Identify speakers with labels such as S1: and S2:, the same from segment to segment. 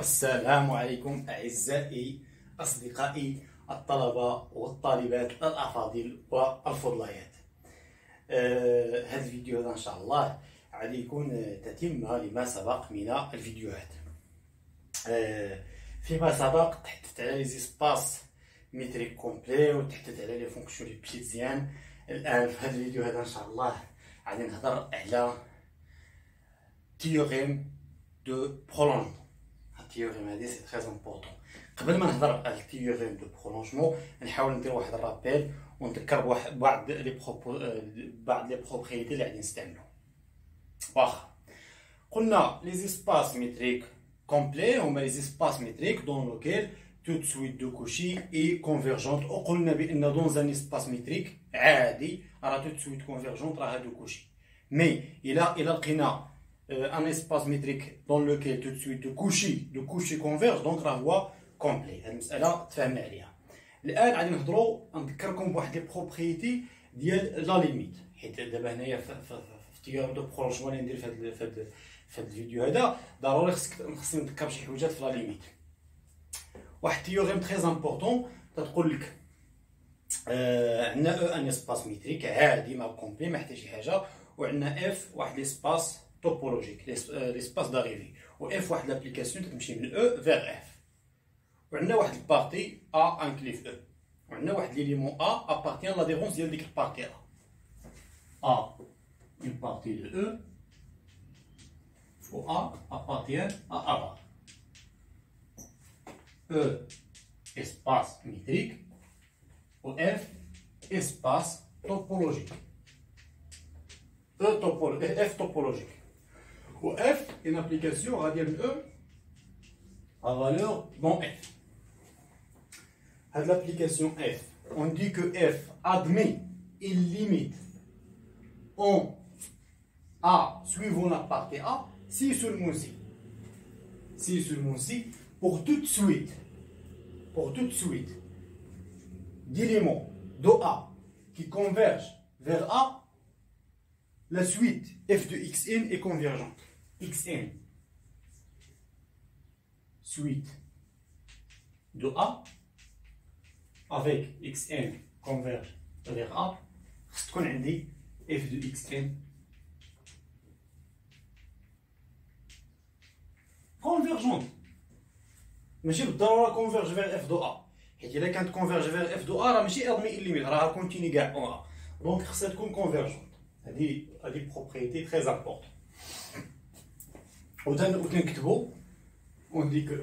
S1: السلام عليكم أعزائي أصدقائي الطلبة والطالبات الأفاضل والفضليات. هذا الفيديو هذا إن شاء الله غادي يكون تتمة لما سبق من الفيديوهات. فيما سبق تحدثت على لي زيسباس ميتريك كومبلي وتحدثت على لي فونكسيون لي بيتزيان. الآن في هذا الفيديو هذا إن شاء الله غادي نهضر على تيوريم دو برولونجمون. التيوريم هذه سي تري امبورطون. قبل ما نهضر على التيوريم دو برولونجمون نحاول ندير واحد الرابيل ونذكر بعض لي بروبريتي اللي غادي نستعملو. واخا قلنا لي زيسباس ميتريك كومبلي هما لي زيسباس ميتريك دون لوكيل toute suite de Cauchy est convergente. وقلنا بأن dans un espace métrique عادي راه toute suite convergente راه de Cauchy. Mais إلا لقينا un espace métrique dans lequel tout de suite de Cauchy converge, donc راه هو complet. هذه المسألة تفهمنا عليها. الآن غادي نذكركم بواحد لي بروبريتي ديال لا ليميت، حيت دابا هنايا في تيور دو برولونجمون اللي ندير في هذا الفيديو هذا ضروري خصني نذكر شي حويجات في لا ليميت. واحد تيوريم تري امبورطون تتقول لك عندنا ان اسباس ميتريك عادي ما كومبلي ما حتى شي حاجه، وعندنا اف واحد ليسباس توبولوجيك ليسباس داريفي، و اف واحد لابليكاسيون تمشي من او فيغ اف، وعندنا واحد البارتي ا انكليف او، وعندنا واحد ليليمون ا ابارتيان لاديرونس ديال ديك البارتي ا اون بارتي دو او و ا ابارتيان ا ا E espace métrique ou F espace topologique. F topologique. Ou F une application radiale E à valeur dans F. À l'application F, on dit que F admet une limite en A suivant la partie A si seulement si. Si seulement si pour toute suite d'éléments de A qui convergent vers A, la suite f de xn est convergente. Xn, suite de A avec xn converge vers A, c'est qu'on a dit f de xn convergente. ماشي بالضروره كونفيرج فيغ اف دو ا، حيت الا كانت كونفيرج فيغ اف دو ا راه ماشي ادمي ليميت، راه كونتيني كاع اون ا، دونك خصها تكون كونفيرجونت. هذه بروبريتي تري امبورطون. وتنكتبو اون دي كو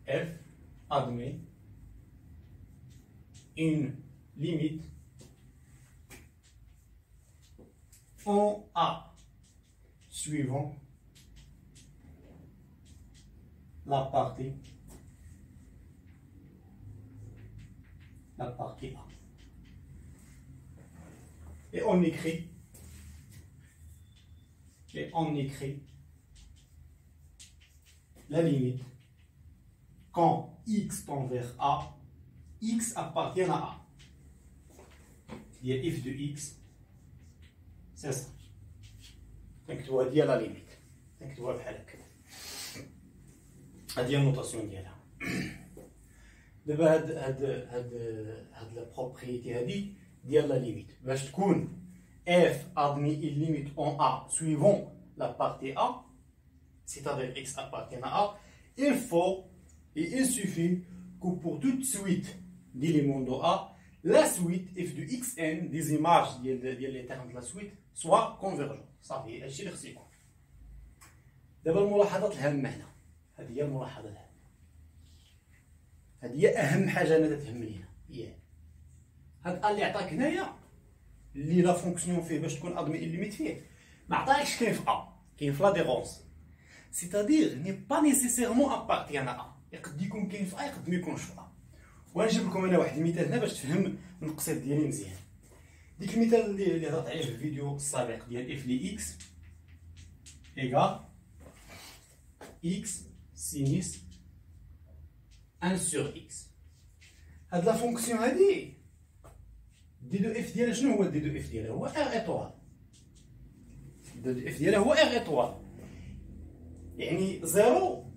S1: اف ادمي اون ليميت en A suivant la partie A. Et on écrit la limite quand x tend vers A, x appartient à A. Il y a f de x, c'est ça. نكتبوها ديال لا ليميت، نكتبوها بحال هكا. هادي هي النوطاسيون ديالها. دابا هاد لا بروبريتي هادي ديال لا ليميت باش تكون اف ادمي اون ليميت اون ا سويفون لا بارتي ا c'est-à-dire x appartient à A, il suffit que pour toute suite d'éléments de A, la suite f de xn des images ديال les termes de la suite soit convergente. صافي هادشي اللي خصو يكون. دابا الملاحظات الهامه هنا، هذه هي الملاحظه الهامه، هذه هي اهم حاجه انا تهمني هنا، هي هاد اللي عطاك هنايا اللي لا فونكسيون فيه باش تكون ادمي ليميت فيه، ما عطاكش كاين في ا، كاين في لاديرونس، سيتادير ني با نيسيسيرمون ابارتيان ا، يقد يكون كاين في ا يقد ما يكونش في ا. ونجيب لكم انا واحد المثال هنا باش تفهم القصيد ديالي مزيان. ديك المثال اللي هضرت عليه في الفيديو السابق ديال اف لي اكس ايكال اكس سينيس 1 sur x. هاد لا فونكسيون هادي دي دو اف ديالها شنو هو دي دو اف ديالها؟ هو ار ايطوال. دو اف ديالها هو ار ايطوال، يعني زيرو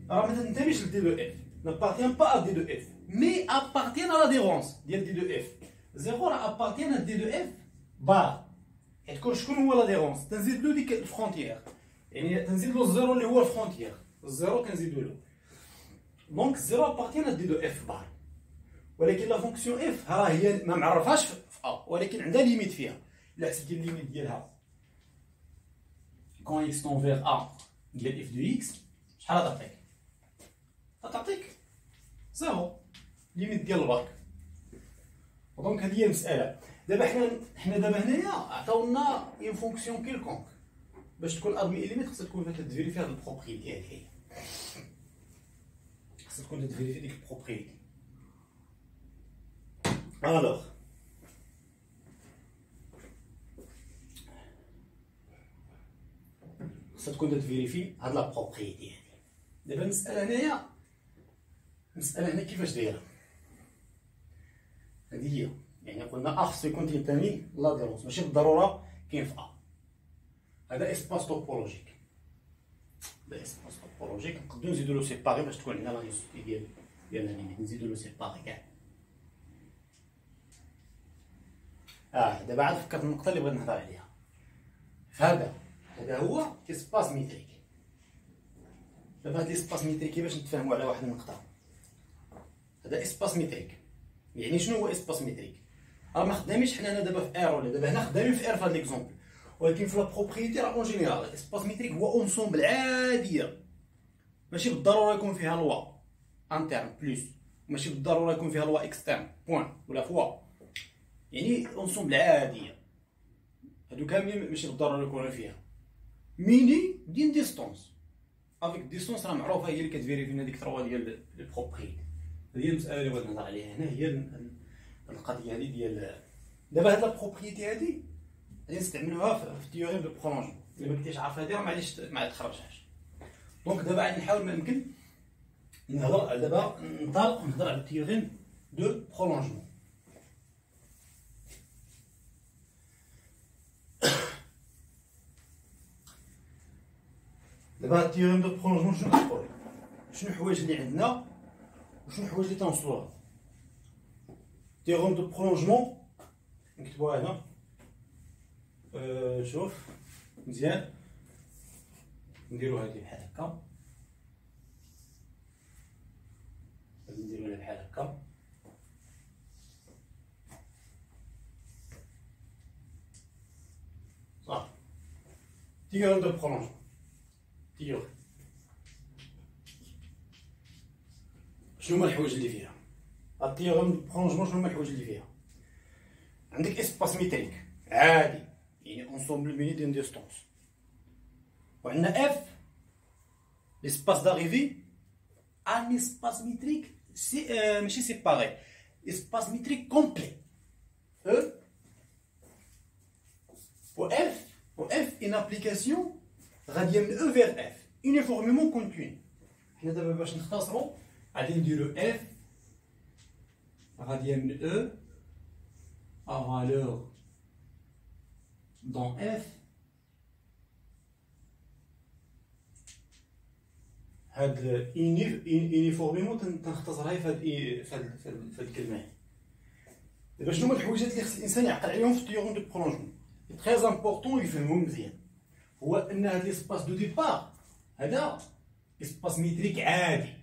S1: راه ما تنتميش لدي دو اف، نابارتيان با ا دي دو اف مي ابارتيان ا لا ديغونس ديال دي دو اف. زيرو راه ابارتيان ا دي دو اف بار، حيت شكون هو لا ديغونس؟ تنزيد له ديك الفرونتيير، يعني تنزيد له الزيرو اللي هو الفرونتيير، الزيرو كنزيدو له، دونك زيرو ابارتيان ا دي دو اف بار. ولكن لا فونكسيون اف ها هي ما معرفاش في ا، ولكن عندها ليميت فيها. الا حسبتي الليميت ديالها كون اكس طون فيغ ا ديال اف دو اكس، شحال غتعطيك؟ غتعطيك زيرو، ليميت ديال الباك. دونك هذه هي المساله. دابا حنا دابا هنايا عطاونا اون فونكسيون كيلكونك، باش تكون ادمي ليميت خصها تكون كتفيريفي هاد البروبريتي هذه، خصها تكون كتفيريفي ديك البروبريتي. الوغ خصها تكون تفيريفي هاد لا بروبريتي هادي. دابا المساله هنايا، المساله هنا كيفاش دايره؟ هادي هي، يعني قلنا ا خصو يكون تينتمي لا ديرونس، ماشي بالضروره كاين في ا. هذا اسباس توبولوجيك، هذا اسباس توبولوجيك نقدروا نزيدو له سيباري باش تكون عندنا لا نيسيتي ديالنا ليميت، نزيدو له سيباري كاع. دابا عاد فكرت النقطه اللي بغيت نهضر عليها. هذا هو اسباس ميتريك. دابا هاد ليسباس ميتريكي باش نتفاهموا على واحد النقطه، هذا اسباس ميتريك. يعني شنو هو اسباس ميتريك؟ راه ما خدامينش حنا دابا في ار، ولا دابا هنا خدامين في ار في هاد ليكزومبل، ولكن في لا بروبريتي راه اون جينيرال الاسباس ميتريك هو اونسومبل عاديه، ماشي بالضروره يكون فيها لوا انترن بلس، ماشي بالضروره يكون فيها لوا اكسترن بوين ولا فوا، يعني اونسومبل عاديه. هادو كاملين ماشي بالضروره يكونوا فيها ميني دين ديستونس، افيك ديستونس راه معروفه هي اللي كتفيريفي لنا ديك 3 ديال لي بروبريتي. هذه هي المساله اللي بغيت نهضر عليها هنا، هي القضيه هذه ديال دابا هاد لا بروبريتي هادي غادي نستعملوها في التيوريم دو برولونجمون. الا ما كنتيش عارف هادي راه معليش ما تخرجهاش. دونك دابا غادي نحاول ما يمكن نهضر دابا نهضر على التيوريم دو برولونجمون. دابا التيوريم دو برولونجمون شنو كتقول؟ شنو الحوايج اللي عندنا وشنو الحوايج اللي تنوصلوها؟ تيوريم دو برولونجمون نكتبوها هنا. شوف مزيان، نديرو هادي بحال هكا، غادي نديروها بحال هكا. صافي، تيوريم دو برولونجمون. تيوريم شنو هما الحوايج اللي فيها؟ التيوريم دو برولونجمون شنو هما الحوايج اللي فيها؟ عندك اسباس ميتريك عادي، يعني اونسومبل ميني دين ديستونس، وعندنا اف ليسباس داريفي ان اسباس ميتريك ماشي سيباري، اسباس ميتريك كومبلي او اف ان ابليكاسيون غاديه من او فيغ اف يونيفورميمون كونتيني. حنا دابا باش نختصروا غادي نديرو اف غاديه من او à valeur dans f هاد يونيفورميمون تنختصرها في هاد الكلمه. دابا شنو هما الحويجات اللي خص الانسان يعقل عليهم في التيوريم دو برولونجمون تري امبورطون يفهمهم مزيان؟ هو ان هاد ليسباس دو ديبار هذا اسباس ميتريك عادي،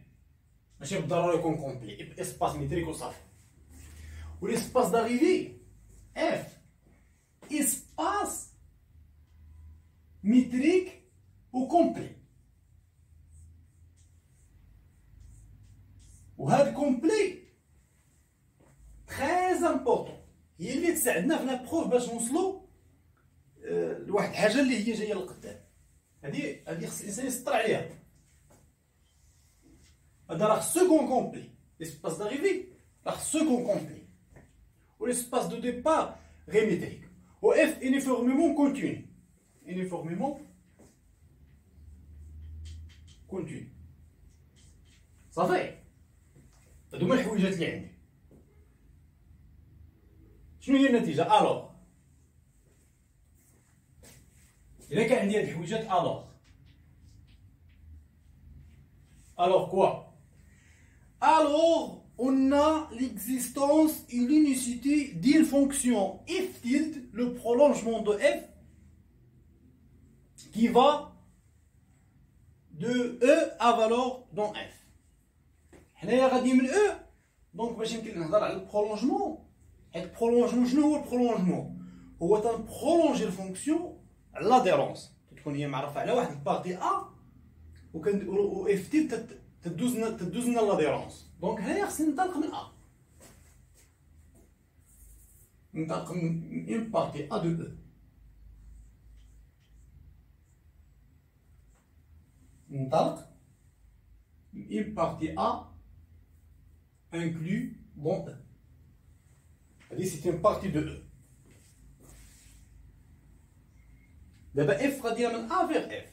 S1: ماشي بالضروره يكون كومبلي، اسباس ميتريك وصافي. وليسباس داريفي F espace métrique au complet. وهذا كومبلي تري امبورطون، هي اللي تساعدنا في لا بروف باش نوصلوا لواحد الحاجه اللي هي جايه لقدام. هذه خص الانسان يسطر عليها. هذا راه خصو يكون كومبلي، ليسباس داريفي راه خصو يكون كومبلي، ou l'espace de départ rémétrique. Ou F uniformément continu. Uniformément continu. صافي. هادو هما الحويجات اللي عندي. شنو هي النتيجة؟ الوغ إلا كان عندي هاد الحويجات alors quoi? Alors on a l'existence et l'unicité d'une fonction f tilde, le prolongement de f qui va de e à valeur dans f. حنايا غادي من e دونك باش يمكن نهضر على البرولونجمون. هاد البرولونجمون شنو هو البرولونجمون؟ هو تنبرولونجي الفونكسيون على لاديرونس، تكون هي معرفه على واحد البارتي ا و اف تي تدوز لنا لاديرونس. دونك هنايا خصني ننطلق من ا، ننطلق من اون بارتي ا دو او، ننطلق من اون بارتي ا inclus dans E. C'est-à-dire c'est une partie de E. D'abord F غاديه من A vers F.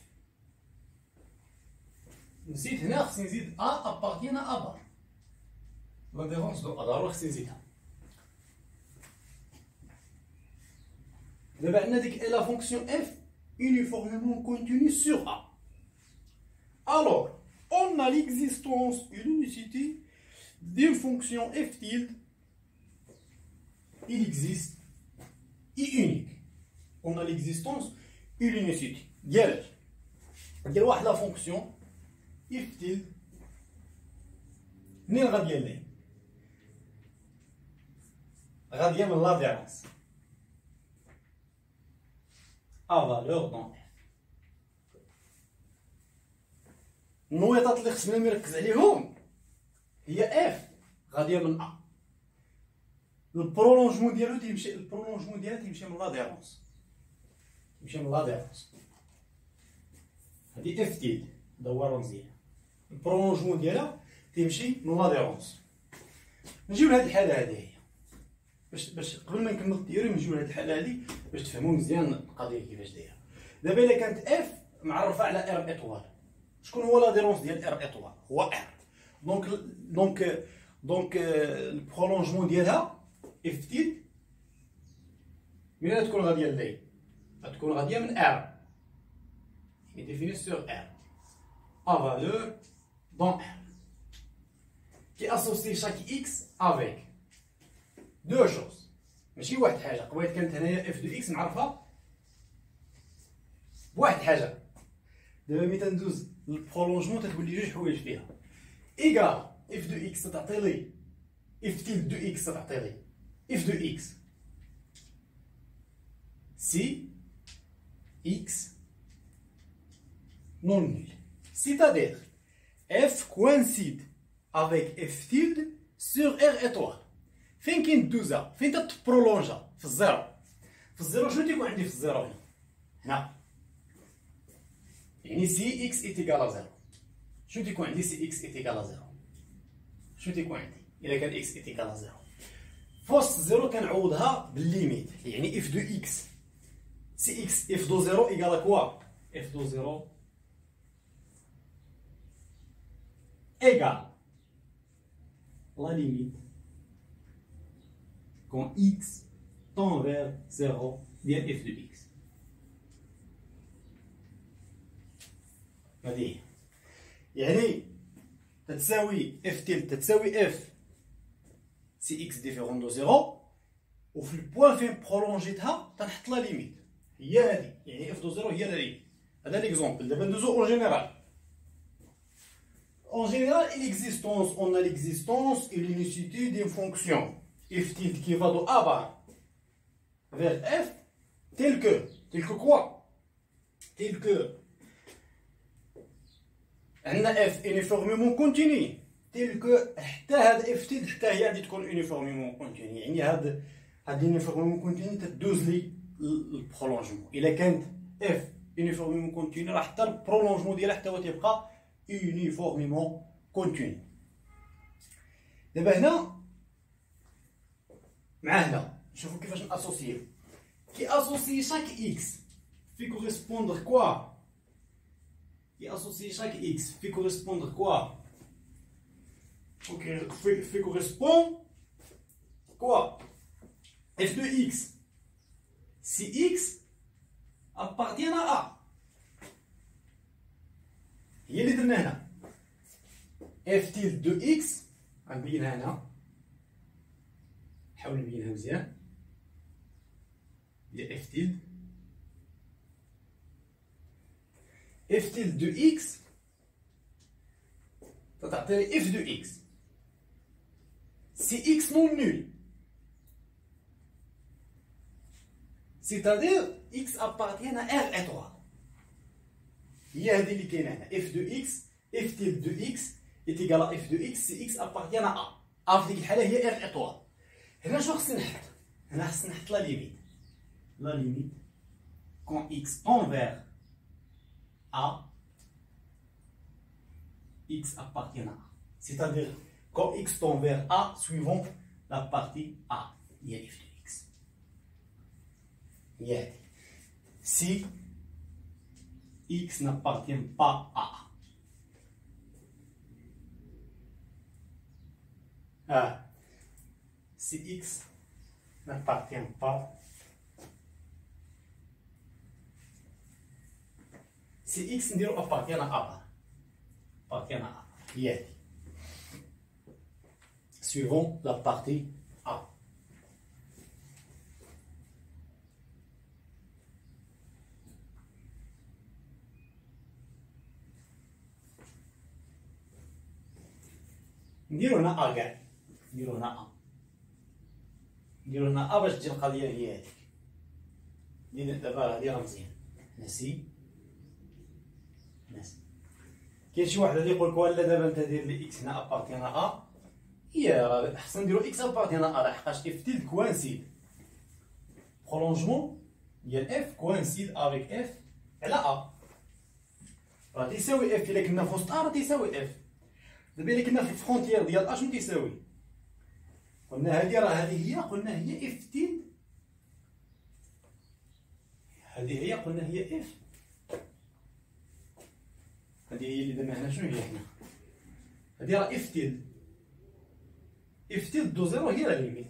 S1: نسيت هنا خصني نزيد A appartient à A bar. La différence de A ضروري خصني نزيدها. دابا عندنا ديك la fonction F uniformément continue sur A. Alors, on a l'existence et l'unicité d'une fonction f tilde, il existe, est unique. On a l'existence et l'unicité. ديال واحد لا فونكسيون f tilde منين غاديه ليه؟ غاديه من لاديرونس à valeur dans f. النويطات اللي خصنا نركز عليهم هي اف غاديه من ا، البرولونجمون ديالو تيمشي، البرولونجمون ديالها تيمشي من لاديرونس، تيمشي من لاديرونس. هادي اف تيد دورو مزيان، البرولونجمون ديالها تيمشي من لاديرونس. نجيو لهاد الحاله هادي هي باش قبل ما نكمل التيوري نجيو لهاد الحاله هادي باش تفهموا مزيان القضيه كيفاش دايره. دابا الا كانت اف معرفه على ار ايطوال، شكون هو لاديرونس ديال ار ايطوال؟ هو ار. Donc le prolongement ديالها اف تيد منين تكون غاديه لي؟ غتكون غاديه من ار، يعني définie sur R à valeur dans R qui associe chaque x avec deux choses. ماشي واحد حاجه، قبيله كانت هنايا اف دو اكس معرفه بواحد حاجه، دابا ملي تندوز للبرولونجمون تتولي جوج حوايج فيها. إيكال اف دو اكس تعطي لي اف تيل دو اكس تعطي لي اف دو اكس سي اكس non nul. C'est-à-dire f coïncide avec f tilde sur r étoile. فين كيندوزها؟ فين تتبرولونجا؟ في الزيرو. في الزيرو شنو تيكون عندي في الزيرو هنا؟ هنا. يعني سي اكس est égal à زيرو. شنو تيكون عندي سي اكس est égal à زيرو؟ شنو تيكون عندي؟ إلا كان اكس est égal à زيرو. في وسط الزيرو كنعوضها بالليميت، يعني اف دو اكس سي اكس اف دو زيرو إيكال كوا؟ اف دو زيرو égale la limite quand x tend vers 0 bien f de x. هذه يعني تتساوي f تلت تتساوي f سي x ديفيرون دو 0 وفي البوان فين برولونجيتها تنحط لا ليميت هي هذه، يعني f دو 0 هي لا ليميت. هذا ليكزومبل. دابا ندوزو اون جينيرال. En général, on a l'existence et l'unicité d'une fonction f tilde qui va de a bar vers f, tel que quoi? Tel que f uniformément continu, tel que حتى هاد f tilde حتى هي غادي تكون uniformément continu، يعني هاد uniformément continu تدوز لي البرولونجمون. إلا كانت f uniformément continu راه حتى البرولونجمون ديالها حتى هو تيبقى uniformément continu. دابا هنا مع هنا نشوفو كيفاش ناسوسيو. كي اسوسي شاك اكس في كوريسبوندر كوا؟ كي اسوسي شاك اكس في كوريسبوندر كوا؟ في كوريسبون كوا؟ اف دو اكس سي اكس ابارتيان ا، هي اللي درنا هنا. اف تيل دو اكس غنبينها هنا، نحاول نبينها مزيان. هي اف تيل دو اكس تعطيني اف دو اكس سي اكس نون نول، سيتادير اكس ابارتيان ا ار اتوال. هي هذه اللي كاينه هنا، اف دو اكس اف تيل دو اكس ايتيكال اف دو اكس سي اكس ابارتيان ا. في ديك الحاله هي ار اتوال. هنا شنو خصني نحط؟ هنا خصني نحط لا ليميت. لا ليميت كون اكس طون فيغ ا x appartient à A. C'est-à-dire quand x tend vers A, suivant la partie A, il y a f de x. Il y a si x n'appartient pas à A. Si x n'appartient pas, si x appartient à A, appartient à A. Yeah. Suivons la partie A. نديرو هنا A كاع، نديرو هنا A، نديرو هنا A باش تجي القضية هي هاديك. دابا هادي راه مزيان. هنا سي، هنا سي. كاين شي واحد اللي يقول لك ولا دابا انت دير لي اكس هنا ابارتيان ا، هي راه خصنا نديرو اكس ابارتيان ا لحقاش اف تيل كوانسيد برولونجمون ديال اف كوانسيد افيك اف على ا، راه تيساوي اف. الا كنا في وسط ا راه تيساوي اف. دابا الا كنا في الفرونتيير ديال ا شنو تيساوي؟ قلنا هادي راه هادي هي، قلنا هي اف تيل، هادي هي قلنا هي اف، هادي هي اللي درنا هنا. شنو هي هنا؟ هادي راه اف تيل، اف تيل دو زيرو هي لا ليميت.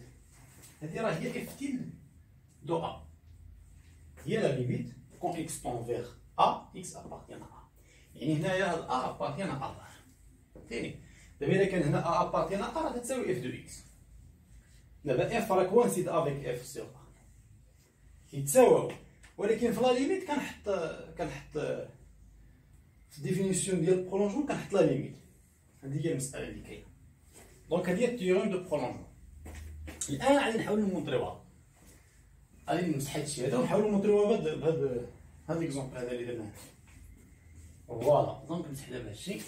S1: هادي راه هي اف تيل دو ا، هي لا ليميت كون اكس طون فيغ ا اكس ابارتيان ا. يعني هنايا هاد ا ابارتيان ا. فهمتيني؟ دابا الا كان هنا ا ابارتيان ا راه تساوي اف دو اكس. دابا اف راه كوانسيد افيك اف سيغ ا، كيتساواو. ولكن في لا ليميت كنحط في الديفينيسيون ديال البرولونجمون كنحط لا ليميت. هذه هي المساله اللي كاينه. دونك هذه هي التيوريم دو برولونجمون. الان غادي نحاولو نمونطريوها، غادي نمسح هادشي هذا ونحاولو نمونطريوها بهاد ليكزومبل هذا اللي درناه. فوالا دونك نمسح دابا هادشي.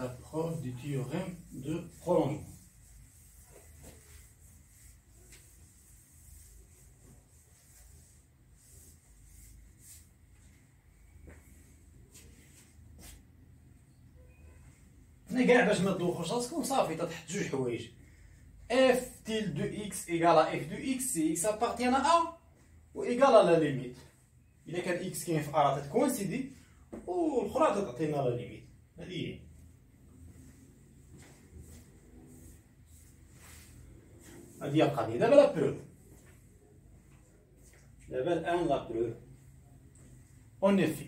S1: La preuve du théorème de prolongement. هنا كاع باش ما تدوخوش راسكم صافي تحط جوج حوايج. اف تيل دو اكس ايكالا اف دو اكس سي اكس ابارتيان ا و ايكالا لا ليميت. الا كان اكس كاين في ا راه تتكونسيدي والاخرى تعطينا لا ليميت. هذه هي. هذه هي القضيه. دابا لا بروف. دابا الان لا بروف. اون افي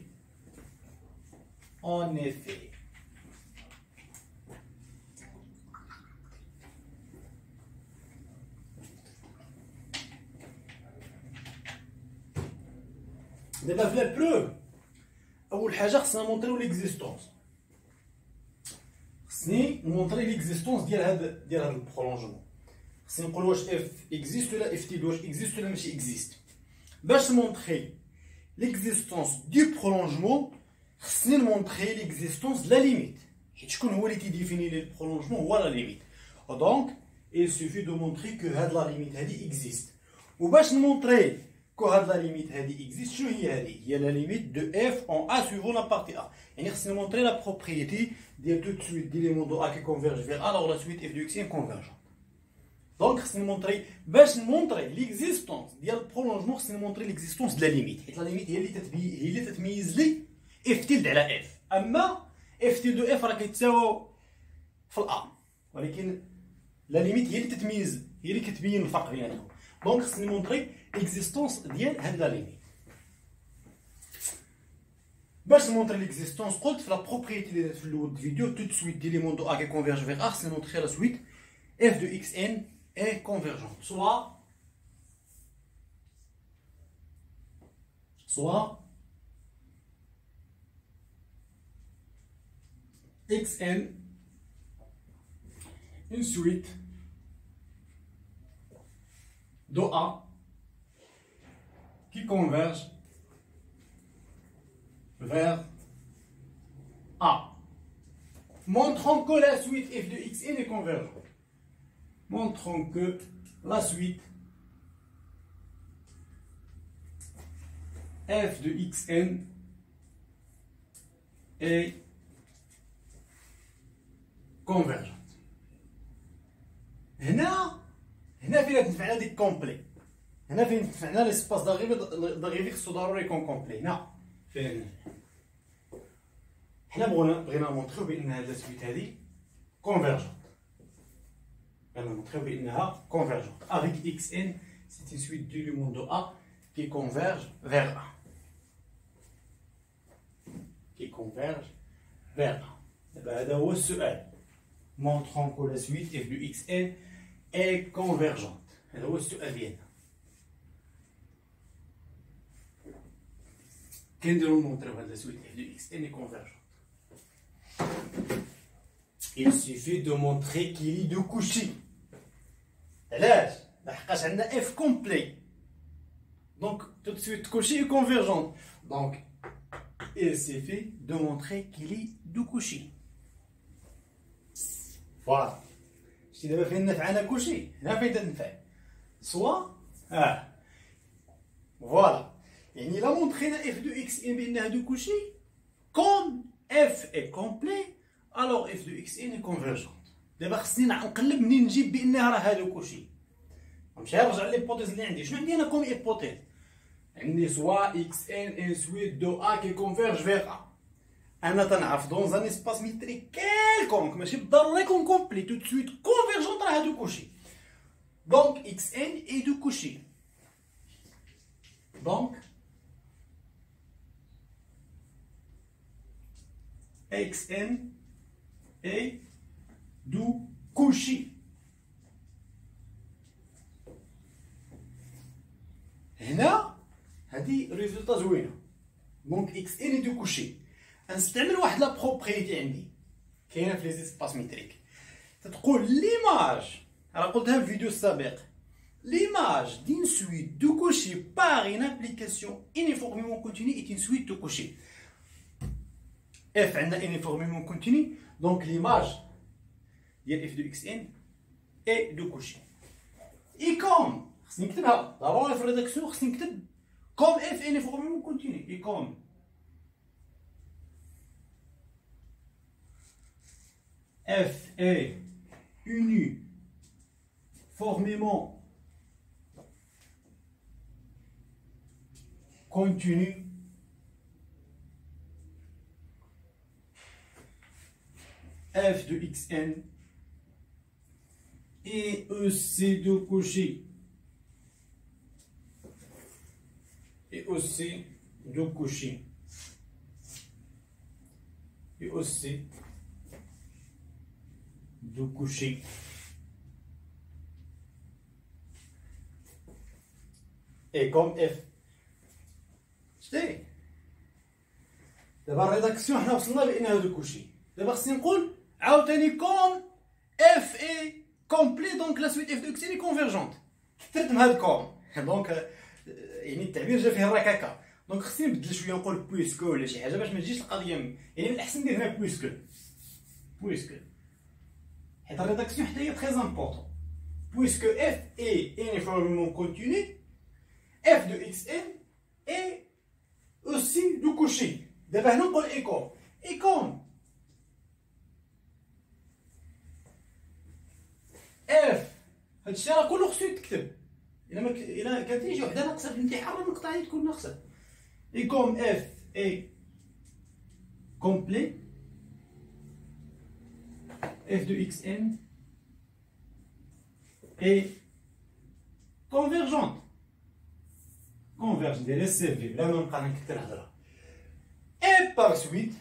S1: دابا في لا بروف اول حاجه خصنا نمونطريو ليكزيستونس. خصني نمونطري ليكزيستونس ديال هاد البرولونجمون. خصني نقول واش اف اكزيست ولا اف تي واش اكزيست ولا ماشي اكزيست. باش نمونطري ليكزيستونس دو برولونجمون خصني نمونطري ليكزيستونس لا ليميت، حيت شكون هو اللي تيديفيني لي البرولونجمون هو لا ليميت. دونك il suffit de montrer que هاد لا ليميت هادي اكزيست. وباش نمونطري كو هاد لا ليميت هادي اكزيست شنو هي هادي؟ هي لا ليميت دو اف اون ا سويفون لا بارتي ا. يعني خصني نمونطري لا بروبريتي ديال تو سويت ديليمون دو ا كي كونفيرج فيغ ا لور لا سويت اف دو اكس كونفيرجون. دونك خصني نمونطري باش نمونطري ليكزيستونس ديال البرولونجمون خصني نمونطري ليكزيستونس د لا ليميت، حيت لا ليميت هي اللي تتميز لي اف تيلد على اف. اما اف تيلد اف راه كيتساووا في الأ، ولكن لا ليميت هي اللي تتميز، هي اللي كتبين الفرق بيناتهم. دونك خصني نمونطري اكزيستونس ديال هاد لا ليميت. باش نمونطري ليكزيستونس قلت في لا بروبريتي اللي درت في الاول الفيديو تو سويت ديليمون دو ا كي كونفيرج فيغ ا، خصني نمونطري لا سويت اف دو اكس ان اي كونفيرجون soit xn une suite de A qui converge vers A. Montrons que la suite f de xn est convergente. Montrons que la suite f de xn est convergente. هنا فين تنفعنا ديك كومبلي، هنا فين تنفعنا ليسباس داغيفي خصو ضروري يكون كومبلي. هنا فين حنا بغينا نمونطريو بان هاد السويت هادي كونفيرجونت، بغينا نمونطريو بانها كونفيرجونت افيك اكس ان. سي une suite d'éléments de A qui converge vers A. Qui converge vers A. هذا هو السؤال. Montrons que la suite f de xn est convergente. هذا هو السؤال ديالنا. كنديرو نمونطريو هاد la suite f de xn est convergente. Il suffit de montrer qu'il est de Cauchy. علاش؟ لحقاش عندنا f complet. Donc tout de suite Cauchy est convergente. Donc il suffit de montrer qu'il est de Cauchy. فوالا. شتي دابا فين نفعنا كلشي؟ هنا فين تنفع. سوا فوالا. يعني لا مونطرينا اف دو اكس ان بانها دو كلشي كوم اف اي كومبلي الوغ اف دو اكس ان اي كونفيرجونت. دابا خصني نقلب منين نجيب بانها راه هادو كلشي. نمشي نرجع ليبوتيز اللي عندي. شنو عندي انا كوم ايبوتيز؟ عندي سوا اكس ان ان سويت دو ا كي كونفيرج فيغ ا. انا تنعرف دون ان اسباس ميتريك كيلكونك ماشي بالضروره يكون كومبلي تو سويت كونفيرجونت راه دو كوشي. دونك اكس ان اي دو كوشي. دونك اكس ان اي دو كوشي. هنا هادي ريزولطا زوينه. دونك اكس ان اي دو كوشي. نستعمل واحد لا بروبريتي عندي كاينه في لي زيسباس ميتريك تتقول ليماج، راه قلتها في الفيديو السابق، ليماج دين سويت دو كوشي باغ ان ابليكاسيون انيفورميمون كونتيني ايت ان سويت دو كوشي. اف عندنا انيفورميمون كونتيني دونك ليماج ديال اف دو اكس ان اي دو كوشي. اي كوم خصني نكتبها ضروري في الريداكسيون، خصني نكتب كوم اف انيفورميمون كونتيني. اي كوم F est uniformément continu f de xn et aussi de Cauchy et aussi de Cauchy et aussi de Cauchy. Et comme f. شتي دابا الريداكسيون حنا وصلنا بانها دو كوشي. دابا خصني نقول عاوتاني كوم اف اي كومبلي دونك لا سويت اف دو اكس اي كونفيرجونت. كثرت من هاد كوم دونك يعني التعبير جا فيه الركاكه. دونك خصني نبدل شويه نقول بويسكو ولا شي حاجه باش ما تجيش القضيه يعني من الاحسن ندير هنا بويسكو. حيت الريداكسيون حتى هي تري امبورطون. بويسكو اف اي انيفورميمون كونتيني اف دو اكس ان اي اوسي دو كوشي. دابا هنا نقول ايكوم اف هادشي راه كله خصو يتكتب. الا كانت شي وحده ناقصه في الامتحان راه النقطه هادي تكون ناقصه. ايكوم اف اي complet f de xn est convergente. Converge des SFV, là même quand on et par suite,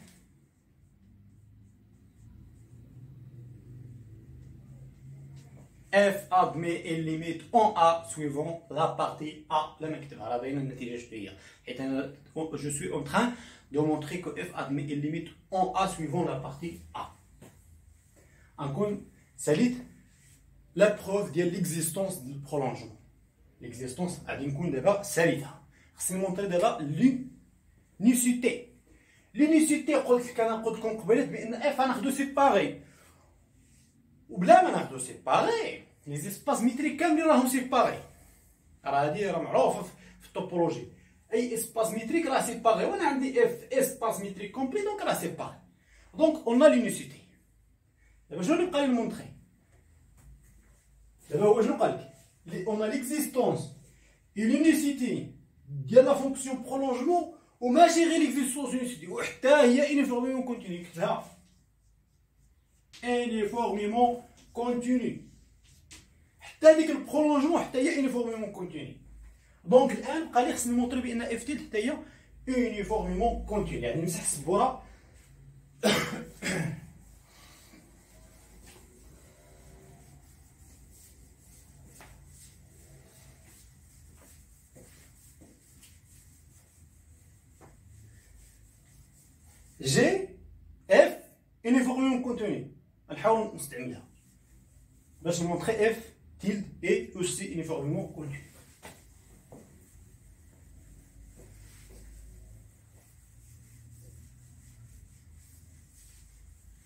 S1: f admet une limite en A suivant la partie A. Je suis en train de montrer que f admet une limite en A suivant la partie A. Encore, salit la preuve de l'existence du prolongement. L'existence a une compte d'abord salita. C'est montrer d'abord l'unicité. L'unicité, qu'on f a séparé. Ou بلا ما ناخذو séparé. Les espaces métriques كاملين راهم séparés. راه هادي راه معروفة في التوبولوجي. أي espace métrique راه séparé. وأنا عندي f espace métrique complet donc راه séparé. Donc on a l'unicité. دابا شنو اللي بقى لي نمونطري؟ دابا هو شنو قال لك؟ On a l'existence et l'unicité ديال لا فونكسيون برولونجمون وماشي غير l'existence l'unicité وحتى هي uniformément continue كتبها uniformément continue حتى ديك البرولونجمون حتى هي uniformément continue دونك الان بقى لي خصني نمونطري بان اف تي حتى هي uniformément continue يعني نمسح السبوره G, F, uniformément continu. نحاول نستعملها باش نمونطري F tilde et aussi uniformément continu.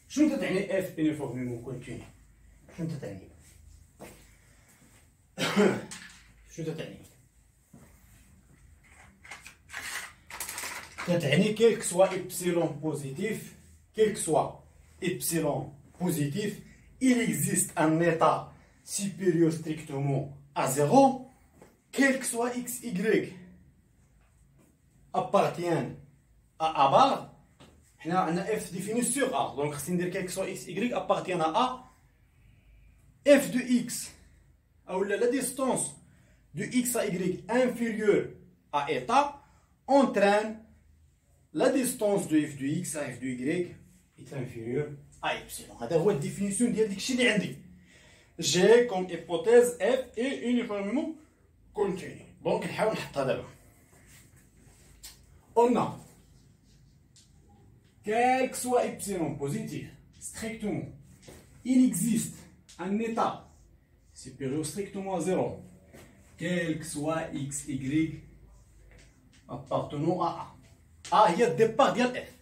S1: شنو تعني F uniformément continu؟ شنو تعني؟ شنو تعني؟ تعني quel que soit epsilon positif, quel que soit epsilon positif, il existe un état supérieur strictement à 0, quel que soit x, y appartiennent à A bar. On a f défini sur A, donc si on dit quel que soit x, y appartiennent à A, f de x, ou la distance de x à y inférieure à état, entraîne la distance de f de x à f de y est inférieure à epsilon. C'est la définition de ce que j'ai. J'ai comme hypothèse f est uniformément continu. Donc, on a, quel que soit epsilon positif, strictement, il existe un état supérieur strictement à 0, quel que soit x, y appartenant à A. A est le départ de f.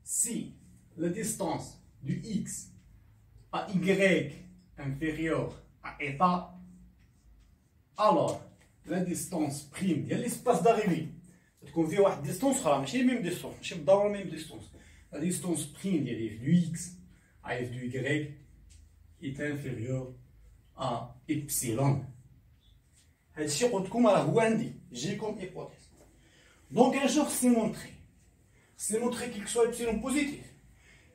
S1: Si la distance du x à y inférieure à état, alors la distance prime de l'espace d'arrivée, تكون فيه واحد distance أخرى ماشي même distance ماشي بالضرورة même distance. La distance prime de f du x à f du y est inférieure à epsilon. هذا الشيء قلت لكم راه هو عندي جي كوم hypothèse. Donc un jour c'est montré qu'il soit epsilon positif.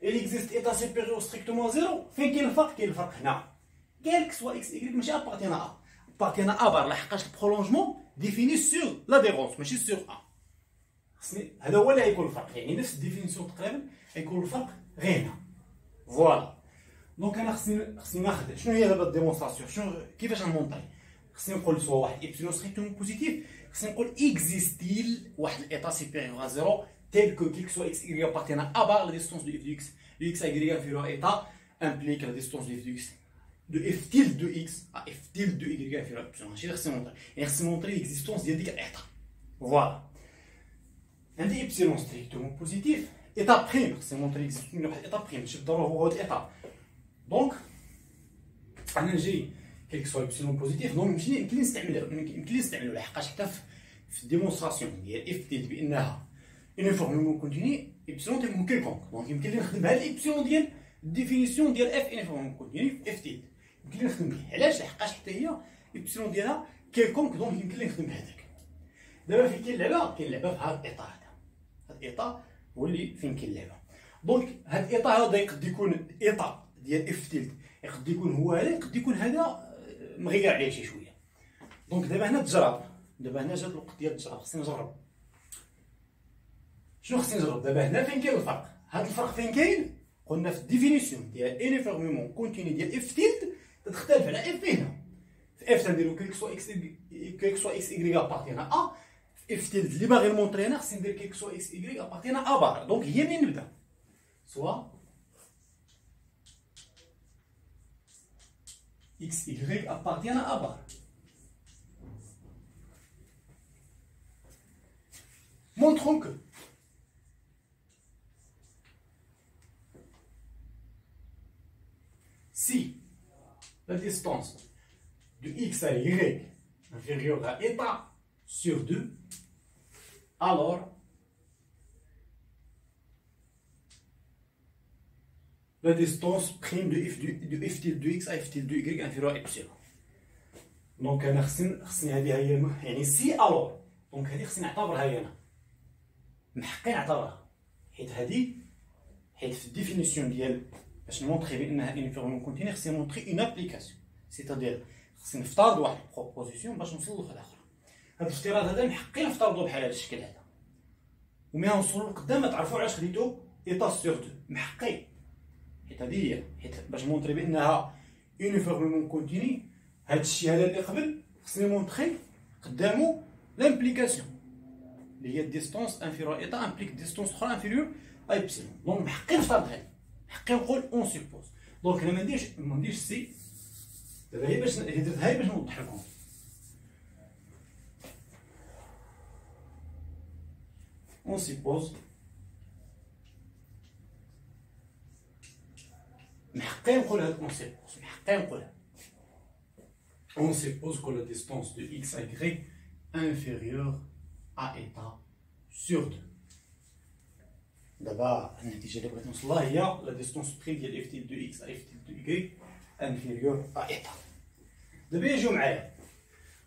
S1: Il existe état supérieur strictement à 0. Fin quel farq هنا. Quel que soit x, y ماشي appartient à A. Appartient à A bar لحقاش البرولونجمون défini sur l'adhérence ماشي sur A. هذا هو اللي غيكون الفرق يعني نفس الديفينيسيون تقريبا غيكون الفرق غير هنا. فوالا. دونك انا خصني ناخذ شنو هي دابا الديمونستراسيون كيفاش غنمونطري. خصني نقول سوا واحد epsilon strictement positif. خصني نقول existe-t-il واحد l'état supérieur à 0 tel que quel que soit x y appartient à A bar la distance de f de x de x à y inférieur à état implique la distance de f de x de f tilde de x à f tilde de y inférieur à epsilon. هادشي اللي خصني نمونطري يعني خصني نمونطري l'existence ديال ديك l'état. فوالا. عندي epsilon strictement positif état prime خصني نمونطري l'existence ديال واحد état prime ماشي بالضروره هو هاد l'état. دونك انا نجي quel que soit epsilon positif دونك يمكن نستعملو لحقاش حتى في الديمونستراسيون ديال اف تيلد بانها uniformément continue epsilon تيكون كيلكونك دونك يمكن لي نخدم هاد الابسيلون ديال الديفينيسيون ديال اف uniformément continue في اف تيلد يمكن لي نخدم به. علاش؟ لحقاش حتى هي الابسيلون ديالها كيلكونك دونك يمكن لي نخدم بهذاك. دابا فين كاين لعبه في هاد الاطار هذا. هاد الاطار هو اللي فين كاين اللعبه. دونك هاد الاطار هذا يقد يكون اطار ديال اف تيلت، يقد يكون هو هذا، يقد يكون هذا مغير عليه شي شويه. دونك دابا هنا التجرب، دابا هنا جا الوقت ديال التجرب، خصني نجرب. شنو خصني نجرب دابا هنا؟ فين كاين الفرق؟ هاد الفرق فين كاين؟ قلنا في الديفينيسيون ديال انيفورميمون كونتيني ديال اف تيلت تختلف على اف هنا. في اف تنديرو كيك سوا اكس اكس ابارتينا ا، في اف تيلت اللي باغي نمونطري انا خصني ندير كيك سوا اكس ابارتينا ا بار. دونك هي منين نبدا؟ سوا اكس ابارتينا ا بار. Montrons que si la distance de x à y inférieure à eta sur 2, alors la distance prime de f tilde de x à f tilde de y inférieure à epsilon. Donc انا خصني هذه هي يعني سي الور. دونك هذه خصني نعتبرها هي انا محقين نعتبرها، حيت في الديفينيسيون ديال باش نمونطري بانها انيفورمون كونتيني خصني نمونطري اون ابليكاسيون، سيتادير خصني نفترض واحد البروبوزيسيون باش نوصل لواحد الاخر. هذا الافتراض هذا محقين نفترضوه بحال هذا الشكل هذا، وملي نوصلوا لقدام تعرفوا علاش خديتو ايطا سور دو محقين، حيت هذه هي، حيت باش نمونطري بانها انيفورمون كونتيني هذا الشيء هذا اللي قبل خصني نمونطري قدامو لامبليكاسيون اللي هي ديستونس انفيريور ايتا امبليك ديستونس اخرى انفيريور اي ابسيلون. دونك محقين نفترض هذه، محقين نقول اون سيبوز. دونك انا ما نديرش سي دابا، هي باش درتها هي باش نوضح لكم. اون سيبوز محقين نقول هاد اون سيبوز، محقين نقولها اون سيبوز كو لا ديستونس دو اكس اي انفيريور à état sur 2. دابا النتيجه اللي بغيت نوصل لها هي لا ديستونس بريم ديال اف تيل دو اكس اف تيل دو y انفيريور ا ايتا. دابا يجيو معايا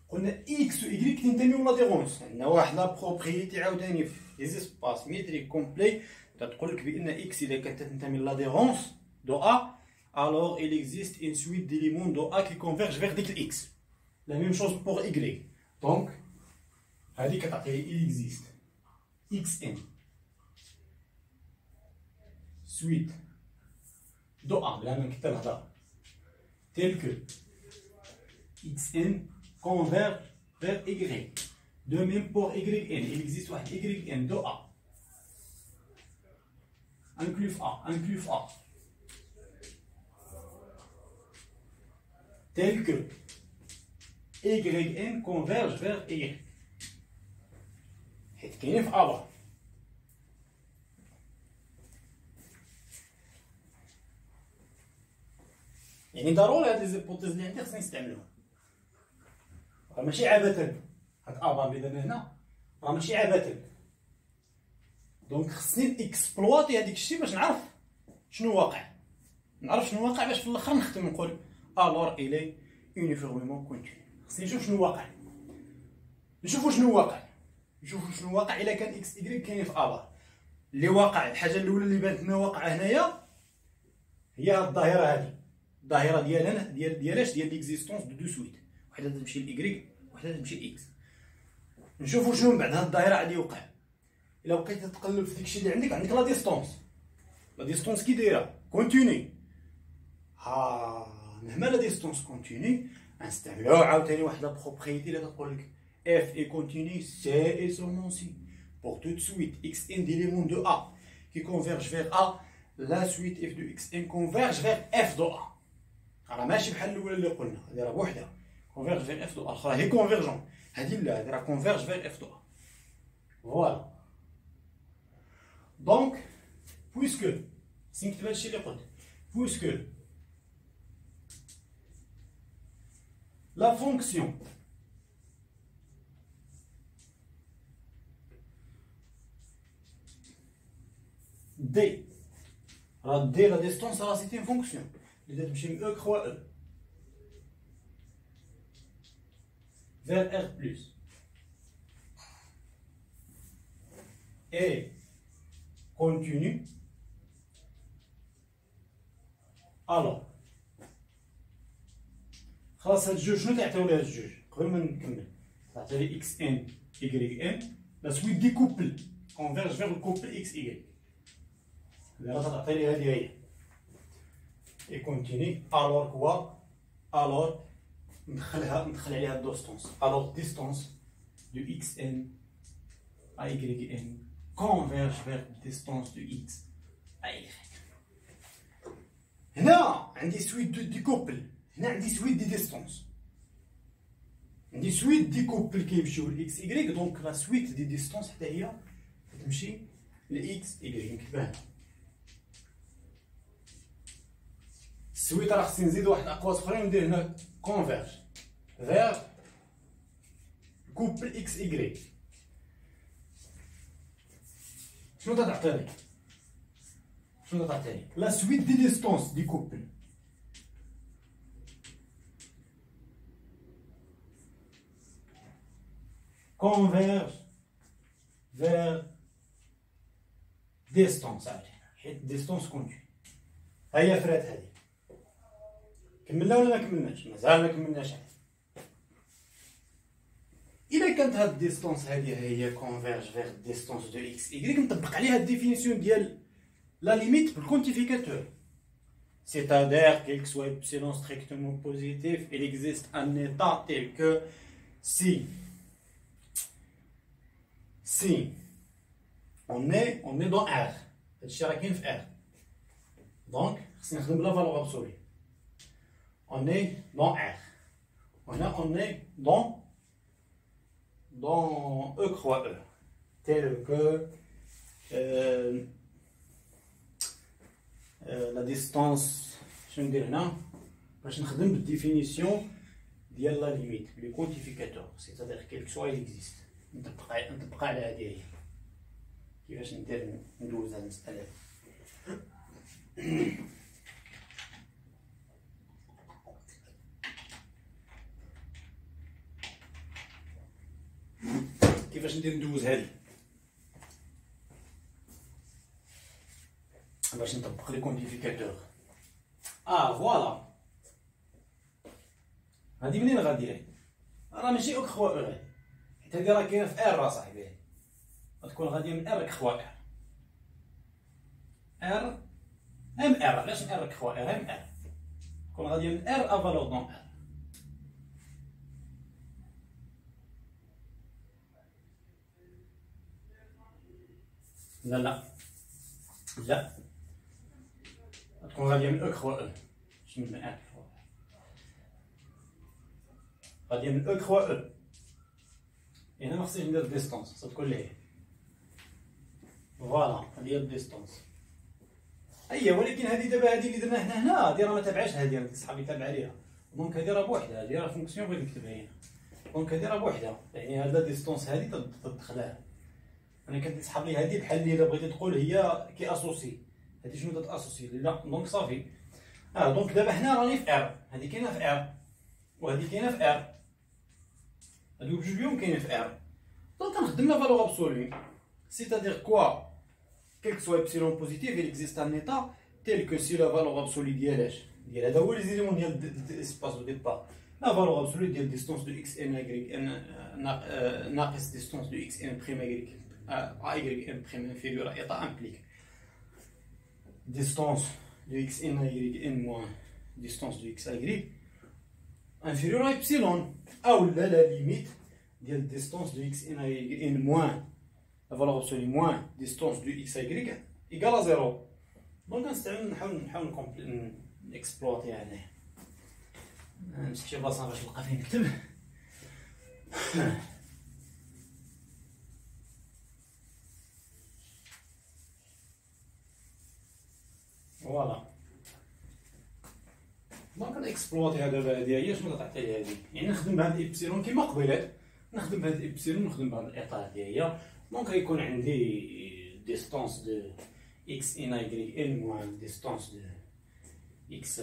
S1: قلنا اكس و y كتنتميو لا ديغونس، عندنا واحد لا بروبريتي عاوتاني في لي زيسباس ميتريك كومبلي تتقول لك بان اكس اذا كانت تنتمي لا ديغونس دو ا alors il existe une suite d'éléments de a qui convergent vers ديك الاكس. la même chose pour y. donc هذه كتعطي il existe xn suite de A بلا ما نكتب الهضره tel que xn converge vers y. de même pour yn il existe واحد yn de A inclus A tel que yn converge vers y. حيت كاينين في ابا. يعني ضروري هاد لي زيبوتيز اللي عندي خصني نستعملوهم، راه ماشي عبثا هاد ابا اللي دابا هنا راه ماشي عبثا. دونك خصني اكسبلواتي هاديك الشيء باش نعرف شنو واقع، باش في الاخر نختم نقول الور الي يونيفورميمون كونتيني. خصني نشوف شنو واقع، نشوفوا شنو واقع الا كان اكس اي كاينين في ابار. اللي واقع الحاجه الاولى اللي بانت لنا واقعه هنايا هي هاد الظاهره هادي، الظاهره ديالنا ديال ليكزيستونس دو سويت، وحده تمشي لاكريك وحده تمشي لاكس. نشوفوا شنو من بعد هاد الظاهره غادي يوقع. الا بقيت تقلب في داكشي اللي عندك لا ديستونس كي دايره كونتيني. مهما لا ديستونس كونتيني غنستعملو عاوتاني واحد لا بروبريتي اللي تقول لك f est continu, c'est et seulement si pour toute suite xn d'éléments de A qui convergent vers A, la suite f de xn converge vers f de A. راه ماشي بحال الاولى اللي قلنا، هذه راه بوحدها converge vers f de A، الاخرى هي convergent، هذه لا، هذه راه converge vers f de A. Voilà. Donc puisque سنكتب هادشي اللي قلت، puisque la fonction d راه d لا ديستونس راه سيتي فونكسيون اللي تمشي من او كخوا او vers r plus et continue. الو خلاص هاد الجوج شنو تعطيو لي هاد الجوج قبل ما نكمل؟ تعطي لي اكس ان ايكغيك ان لا سويت دي كوبل كونفيرج فيغ الكوبل اكس ايكغيك دابا تعطي لي هادي هي اي كونتيني الور كوا الور ندخل عليها الديستونس الور ديستونس دو اكس ان ايكغيك ان كونفيرج فيغ ديستونس دو اكس ايكغيك. هنا عندي سويت دي كوبل هنا عندي سويت دي ديستونس عندي سويت دي كوبل كيمشيو لاكس ايكغيك دونك لا سويت دي ديستونس حتى هي كتمشي لاكس ايكغيك نكتبها. السويت راه خصني نزيد واحد الاقواس اخرين وندير هنا كونفيرج فيغ كوبل اكس ايكغيك. شنو تعطيني؟ شنو تعطيني؟ لا سويت دي ديستونس دي كوبل converge vers distance عاوتاني حيت ديستونس كونتيني. ها هي فرات هادي. كملنا ولا ما كملناش؟ مازال ما كملناش. إلا كانت هاد الديستونس هادي هي converge vers distance de x y نطبق عليها الديفينيسيون ديال لا ليميت بالكونتيفيكاتور. C'est-à-dire quel que soit epsilon strictement positif, il existe un état tel que si on est dans R, هادشي راه كاين في R, donc خصني نخدم بلا valeur absolue. On est dans R, وهنا on est dans E croix E, tel que la distance. شنو ندير هنا باش نخدم بالديفينيسيون ديال لا ليميت لي كونتيفيكاتور سيتادير كيلك سوا اكزيست. نطبق على هادي هي كيفاش ندوز هاد المسألة. كيفاش ندوز هادي باش نطبق لي كونتيفيكاتور. فوالا هادي منين غادي هادي؟ راه ماشي او كخوا او هادي حيت هادي راه كاينه في ار اصاحبي. غتكون غاديه من ار كخوا ار ام ار. علاش ار كخوا ار ام ار؟ تكون غاديه من ار ا فالور دون ار. لا تكون غاديه من او كخوا او ماشي من ار كخوا غاديه من او كخوا او. هنا ما خصنيش ندير ديستونس تكون لهيه. فوالا هادي هي الديستونس هي. ولكن هادي دابا هادي اللي درنا حنا هنا هادي راه ما تابعاش هادي، عندك صحابي تابع عليها. دونك هادي راه بوحدها، هادي راه فونكسيون بغيت نكتبها هنا. دونك هادي راه بوحدها، يعني هاد لا ديستونس هادي تدخلها. انا كنسحب لي هادي بحال اللي الا بغيتي تقول هي كي اسوسي. هادي شنو تاسوسي؟ لا دونك صافي. دونك دابا حنا راني في ار، هادي كاينه في ار وهادي كاينه في ار، هادو بجوج بيهم كاينين في ار. دونك كنخدم لا فالور ابسولي. C'est-à-dire quoi? Quel que soit epsilon positif, il existe un état tel que si la valeur absolue ديال هذا هو les éléments ديال l'espace de départ. La valeur absolue ديال distance de x n y n ناقص distance de x n prime y y n prime inférieur à état implique distance de x n y n moins distance de x y inférieur à epsilon. ou la limite ديال distance de x n y n moins la valeur absolue moins distance du x y égale à 0. Donc نحاول نكسبلوطي يعني نمسك شي بلاصه باش نلقى فين نكتب. فوالا دونك نكسبلوطي هذا هادي هي شنو تعطي لي هادي، يعني نخدم بهاد الابسيلون كيما قبيلات، نخدم بهاد الابسيلون ونخدم بهاد الاطار هادي هي. دونك غيكون عندي distance de x n y n moins distance de x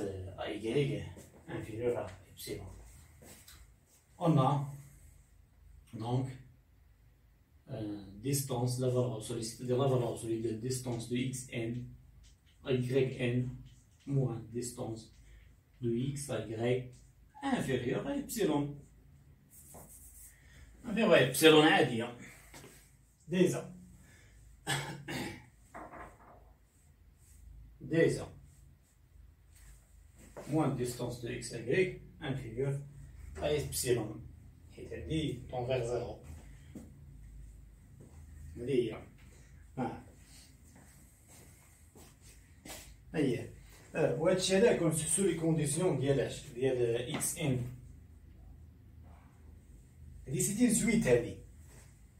S1: y inférieure à epsilon. On a donc distance, la valeur absolue, c'est-à-dire la valeur absolue de distance de xn à yn moins distance de x à y inférieure à epsilon. inférieure à epsilon عادية. déjà moins distance de x à y inférieure à epsilon. حيت هادي طون فيغ زيرو. هادي هي. هي. وهادشي هذا كون سو لي كونديسيون ديال اكس ان. هادي سيتي سويت هادي.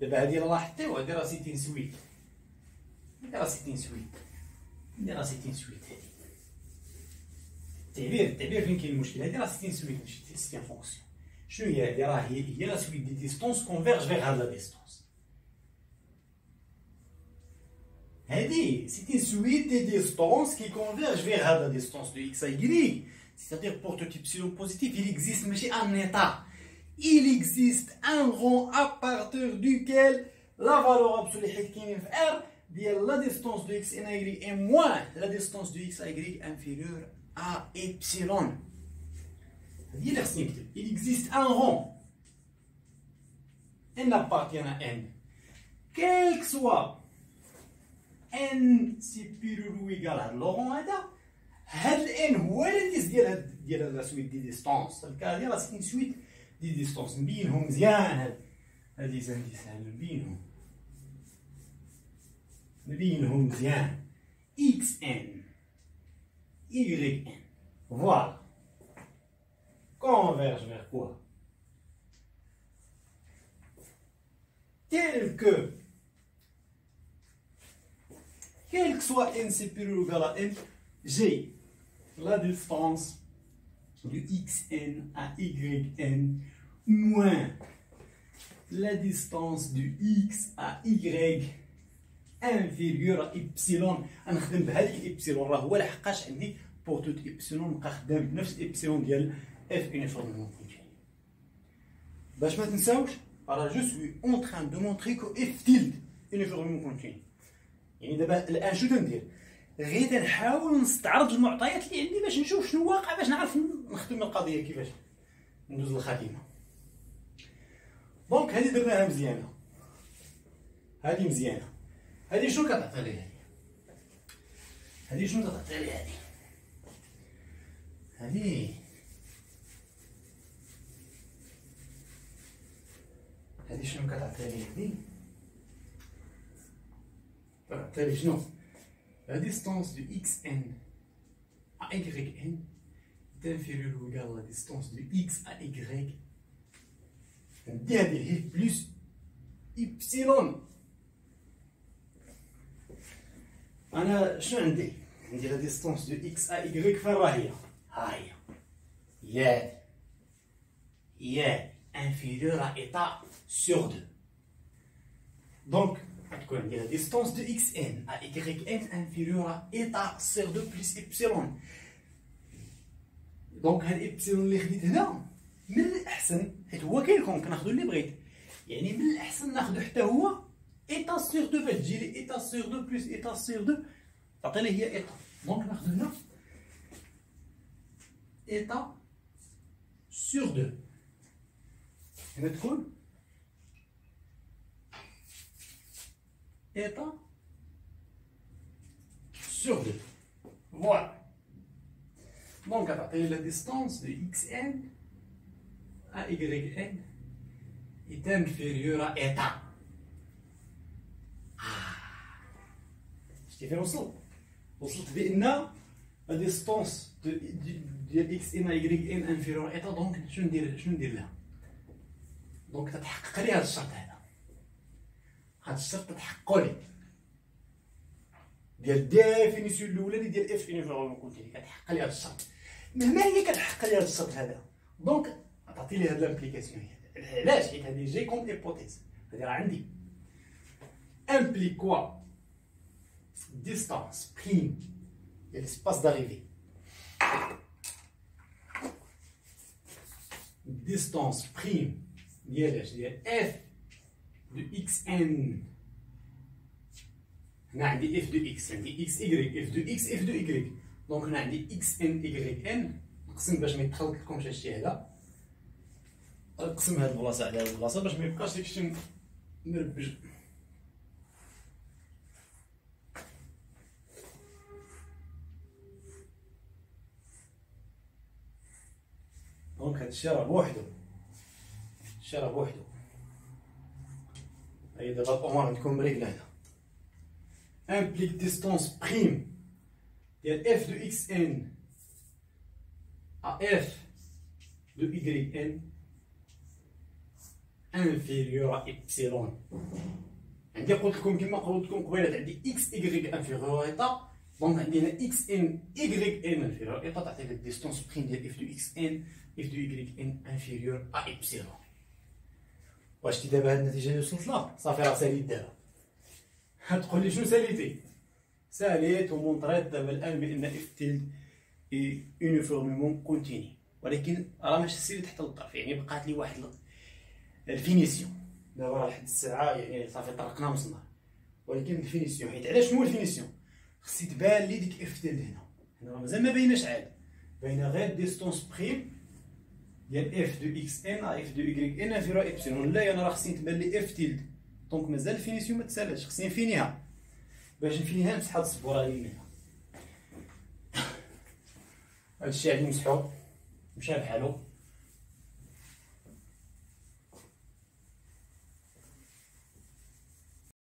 S1: دابا هادي راه لاحظتيو هادي راه سيتي سويت. هادي راه سيتي سويت. هادي التعبير فين كاين المشكل. هادي راه سيتي سويت ماشي سيتي فونكسيون. شنو هي هادي؟ راه هي لا سويت دي ديستونس كونفيرج فيغ هاد لا ديستونس. هادي c'est une suite de distances qui convergent vers la distance de x à y. C'est-à-dire pour tout epsilon positif, il existe ماشي un état. Il existe un rang à partir duquel la valeur absolue حيت كاينين في R ديال la distance de x à y est moins la distance de x à y inférieure à epsilon. هادي اللي خصني نكتب. Il existe un rang. N appartient à N. Quel que soit n supérieur ou égal à لورون هاد الان هو الانديس ديال لا سويت دي ديستونس. الكا ديال راه سيتي سويت دي ديستونس نبينهم مزيان. هاد لي زانديس نبينهم مزيان. اكس ان y ان فوالا converge vers quoi? tel que quel que soit n supérieur ou égal à n, j'ai la distance de xn à yn moins la distance de x à y inférieure à epsilon. غنخدم بهذيك epsilon راه هو لحقاش عندي pour tout epsilon نبقى خدام بنفس epsilon ديال f uniformément continu. باش ما تنساوش راه je suis en train de montrer que f tilde uniformément continu. يعني دابا الان شنو تندير؟ غير تنحاول نستعرض المعطيات اللي عندي باش نشوف شنو واقع باش نعرف نخدم القضيه كيفاش ندوز للخاتمه. دونك هذه درناها مزيانه. هذه مزيانه. هذه شنو كتعطي لي هذه؟ هذه شنو كتعطي لي هذه؟ هذه شنو كتعطي لي هذه؟ كتعطي شنو؟ La distance de xn à yn est inférieure ou égale à la distance de x à y ندير plus epsilon. أنا شنو عندي؟ عندي la distance de x à y فين راهي؟ ها هي. يا inférieure à état sur 2. Donc غتكون عندي la distance de xn à yn inférieure à état sur 2 plus epsilon. دونك هاد ابسيلون اللي خديت هنا من الاحسن حيت هو كاين كناخذو اللي بغيت، يعني من الاحسن ناخذو حتى هو ايتا سور 2 باش تجي لي ايتا سور 2 بلس ايتا سور 2 تعطي لي هي ايتا. دونك ناخذو هنا ايتا سور 2 هنا تكون ايتا سور 2 فوالا. دونك غتعطيني لا ديستونس دو xn à yn est inférieure à état. شتي فين وصلت بان لا ديستونس ديال xn à yn inférieure à état. دونك شنو ندير لها؟ دونك تتحقق لي هذا الشرط هذا الشرط تتحقق لي ديال الديفينيسيون الاولاني ديال اف يونيفورمون كونتيني كتحقق لي هذا الشرط. مهما هي كتحقق لي هذا الشرط هذا دونك تعطي لي هاد لامبليكاسيون. علاش؟ حيت هادي جاي كوم ايبوتيز. هادي راه عندي امبليك كوا ديستانس بريم ديال ليسباس داريفي ديستانس بريم ديال اش؟ ديال اف دو اكس ان. هنا عندي اف دو اكس، عندي اكس ايكغيك اف دو اكس اف دو ايكغيك. دونك هنا عندي اكس ان ايكغيك ان، نقسم باش ما يتخلط لكمش هادشي هذا، نقسم هاد البلاصه على هاد البلاصه باش ما يبقاش داكشي مربج. دونك هادشي راه بوحدو، هادشي راه بوحدو. هاهي دابا الامور عندكم مريقله هنا. امبليك ديستونس بريم ديال اف دو اكس ان ا اف دو ايكغيك ان انفيريور ا ايبسيلون. عندي قلت لكم كما قلت لكم قبيله، عندي اكس ايكغيك انفيريور ايتا، دونك عندي هنا اكس ان ايكغيك ان انفيريور ايتا تعطي لك ديستونس بريم ديال اف دو اكس ان اف دو ايكغيك ان انفيريور ا ايبسيلون. واش تي دابا هاد النتيجه اللي وصلت لها صافي راه ساليت دابا. تقول لي شنو ساليتي؟ ساليت ومونطريت دابا الان بان اف تيلد اي يونيفورميمون كونتيني، ولكن راه ماشي ساليت حتى للطرف، يعني بقات لي واحد الفينيسيون. دابا راه لحد الساعه يعني صافي طرقنا مسمار، ولكن الفينيسيون حيت علاش شنو هو الفينيسيون؟ خصني تبان لي ديك اف تيلد هنا، هنا راه مازال ما بايناش عاد، باينه غير ديستونس بريم ديال اف دو اكس ان اف دو ايكغيك ان انفيريور ايبسيلون. لا انا راه خصني تبان لي اف تيلد، دونك مازال الفينيسيون ما تسالاتش، خصني نفينيها. باش نفينيها نمسح هاد السبوره اللي منها، هادشي غادي نمسحو مشى بحالو.